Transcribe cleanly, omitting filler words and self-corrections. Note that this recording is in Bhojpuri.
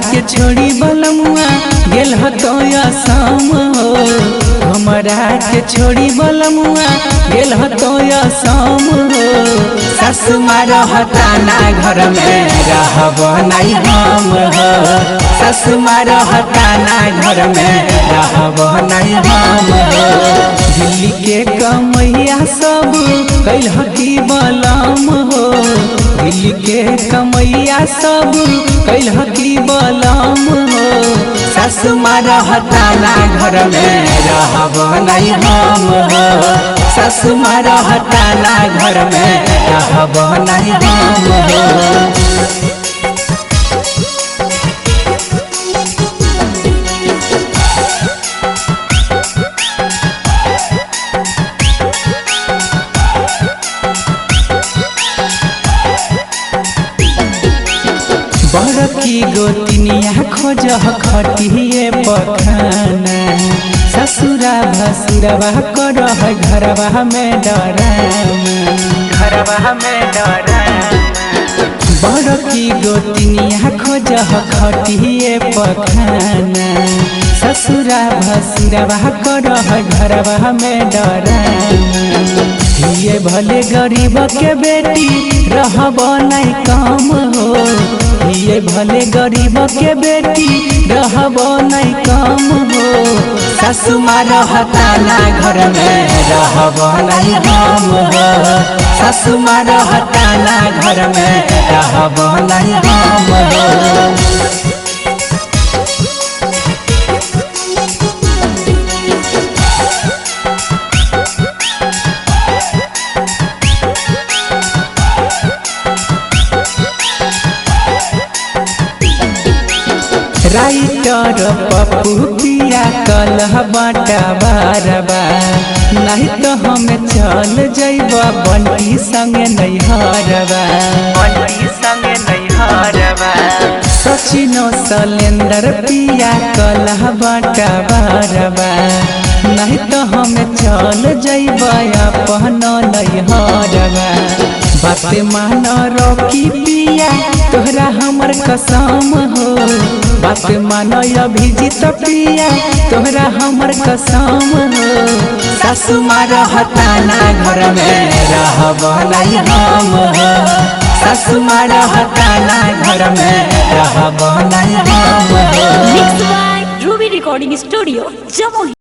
के छोड़ी बलमुआ गेल हतो असम हो। हमरा के छोड़ी बलमुआ गेल हतो असम हो। सासु माँ रहता ना घर में रहब नहीं हम हो। सासु माँ रहता ना घर में रहब नहीं हम हो। दिल्ली के कमैया सब कैल हकी बलम हो। दिल्ली के कमैया सब कैल हकी बलम हो। सासु माँ रहता ना घर में रहब नहीं हम हो। सासु माँ रहता ना घर में रहब नहीं हम हो। बड़की गोतिनिया खोज खटिए पखाना। ससुरा भसुरवा करह घरवा में डरामा। घरवा में डरामा। बड़की गोतिनिया खोज खटिए पखाना। ससुरा भसुरवा करह घरवा में डरामा। ये भले गरीब के बेटी रहब नहीं कम हो। ये भले गरीब के बेटी रहब नहीं कम हो। सासु माँ रहता ना घर में रहब नहीं हम हो। सासु माँ रहता ना घर में रहब नहीं हम हो। राइटर पप्पू पिया कलह बाटा बारबा। नहीं तो हमें चल जैब बंटी संगे नहीं हरबा। बंटी संगे नहीं हरबा। सचिनो सलेंदर पिया कलह बाटा बारबा। नहीं तो हमें चल जैब अपन नहीं हरबा। बात मान रोकी पिया तोहरा हमर कसम हो। बात मानो अभिजीत पिया तोहरा हमर कसम हो। सासु माँ रहता ना घर में रहब नहीं हम हो। सासु माँ रहता ना घर में रहब नहीं हम हो। Mix by Ruby recording studio Jamui.